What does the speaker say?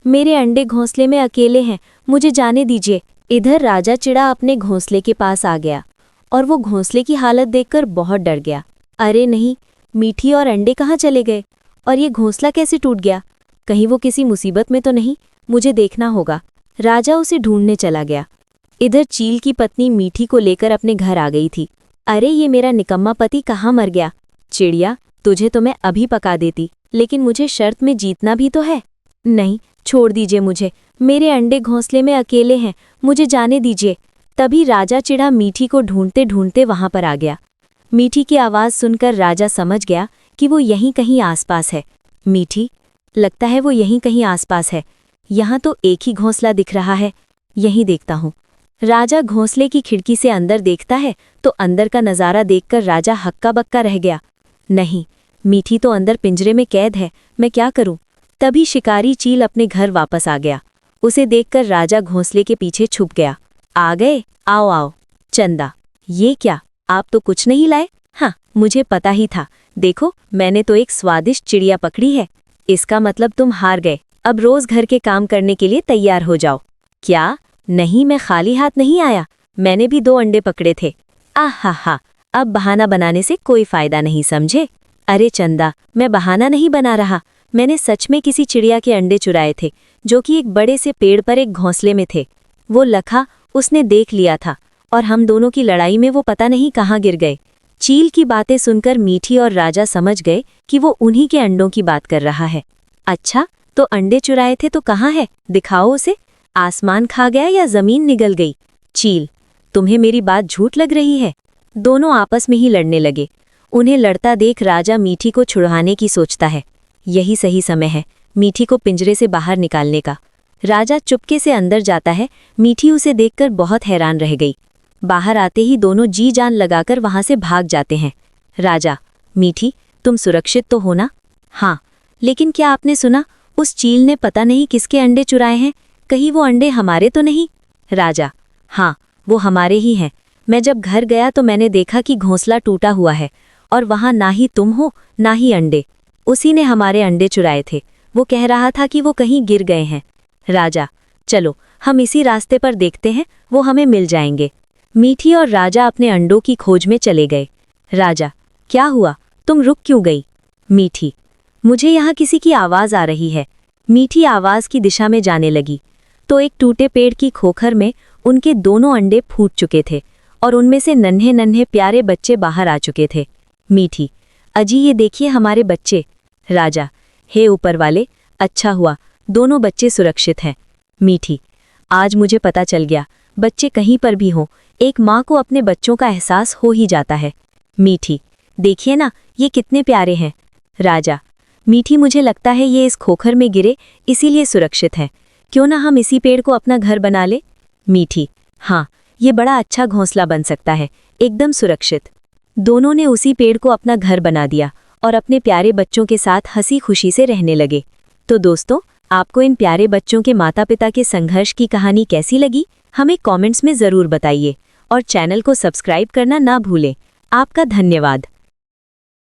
मेरे अंडे घोंसले में अकेले हैं, मुझे जाने दीजिए। इधर राजा चिड़ा अपने घोंसले के पास आ गया और वो घोंसले की हालत देखकर बहुत डर गया। अरे नहीं, मीठी और अंडे कहाँ चले गए और ये घोंसला कैसे टूट गया? कहीं वो किसी मुसीबत में तो नहीं? मुझे देखना होगा। राजा उसे ढूंढने चला गया। इधर चील की पत्नी मीठी को लेकर अपने घर आ गई थी। अरे ये मेरा निकम्मा पति कहाँ मर गया? चिड़िया, तुझे तो मैं अभी पका देती, लेकिन मुझे शर्त में जीतना भी तो है। नहीं, छोड़ दीजिए मुझे, मेरे अंडे घोंसले में अकेले हैं, मुझे जाने दीजिए। तभी राजा चिड़ा मीठी को ढूंढते ढूंढते वहां पर आ गया। मीठी की आवाज़ सुनकर राजा समझ गया कि वो यहीं कहीं आसपास है। मीठी, लगता है वो यहीं कहीं आसपास है। यहाँ तो एक ही घोंसला दिख रहा है, यहीं देखता हूँ। राजा घोंसले की खिड़की से अंदर देखता है तो अंदर का नज़ारा देखकर राजा हक्का बक्का रह गया। नहीं, मीठी तो अंदर पिंजरे में कैद है, मैं क्या करूं? तभी शिकारी चील अपने घर वापस आ गया। उसे देखकर राजा घोंसले के पीछे छुप गया। आ गए? आओ आओ। चंदा, ये क्या, आप तो कुछ नहीं लाए? हाँ, मुझे पता ही था। देखो, मैंने तो एक स्वादिष्ट चिड़िया पकड़ी है। इसका मतलब तुम हार गए। अब रोज घर के काम करने के लिए तैयार हो जाओ। क्या? नहीं, मैं खाली हाथ नहीं आया, मैंने भी 2 अंडे पकड़े थे। आहा, अब बहाना बनाने से कोई फायदा नहीं, समझे? अरे चंदा, मैं बहाना नहीं बना रहा, मैंने सच में किसी चिड़िया के अंडे चुराए थे, जो कि एक बड़े से पेड़ पर एक घोंसले में थे। वो लखा, उसने देख लिया था और हम दोनों की लड़ाई में वो पता नहीं कहाँ गिर गए। चील की बातें सुनकर मीठी और राजा समझ गए कि वो उन्हीं के अंडों की बात कर रहा है। अच्छा, तो अंडे चुराए थे तो कहाँ है? दिखाओ उसे। आसमान खा गया या जमीन निगल गई? चील, तुम्हें मेरी बात झूठ लग रही है। दोनों आपस में ही लड़ने लगे। उन्हें लड़ता देख राजा मीठी को छुड़वाने की सोचता है। यही सही समय है मीठी को पिंजरे से बाहर निकालने का। राजा चुपके से अंदर जाता है। मीठी उसे देखकर बहुत हैरान रह गई। बाहर आते ही दोनों जी जान लगाकर वहां से भाग जाते हैं। राजा, मीठी, तुम सुरक्षित तो हो ना? हाँ, लेकिन क्या आपने सुना, उस चील ने पता नहीं किसके अंडे चुराए हैं? कहीं वो अंडे हमारे तो नहीं? राजा, हाँ, वो हमारे ही हैं। मैं जब घर गया तो मैंने देखा कि घोंसला टूटा हुआ है और वहां ना ही तुम हो ना ही अंडे। उसी ने हमारे अंडे चुराए थे। वो कह रहा था कि वो कहीं गिर गए हैं। राजा, चलो हम इसी रास्ते पर देखते हैं, वो हमें मिल जाएंगे। मीठी और राजा अपने अंडों की खोज में चले गए। राजा, क्या हुआ, तुम रुक क्यों गई? मीठी, मुझे यहाँ किसी की आवाज़ आ रही है। मीठी आवाज़ की दिशा में जाने लगी तो एक टूटे पेड़ की खोखर में उनके दोनों अंडे फूट चुके थे और उनमें से नन्हे नन्हे प्यारे बच्चे बाहर आ चुके थे। मीठी, अजी ये देखिए हमारे बच्चे। राजा, हे ऊपर वाले, अच्छा हुआ, दोनों बच्चे सुरक्षित हैं। मीठी, आज मुझे पता चल गया, बच्चे कहीं पर भी हों, एक माँ को अपने बच्चों का एहसास हो ही जाता है। मीठी, देखिए ना, ये कितने प्यारे हैं। राजा, मीठी, मुझे लगता है ये इस खोखर में गिरे इसीलिए सुरक्षित हैं। क्यों ना हम इसी पेड़ को अपना घर बना ले? मीठी, हाँ, ये बड़ा अच्छा घोंसला बन सकता है, एकदम सुरक्षित। दोनों ने उसी पेड़ को अपना घर बना दिया और अपने प्यारे बच्चों के साथ हंसी खुशी से रहने लगे। तो दोस्तों, आपको इन प्यारे बच्चों के माता पिता के संघर्ष की कहानी कैसी लगी, हमें कमेंट्स में ज़रूर बताइए और चैनल को सब्सक्राइब करना ना भूलें। आपका धन्यवाद।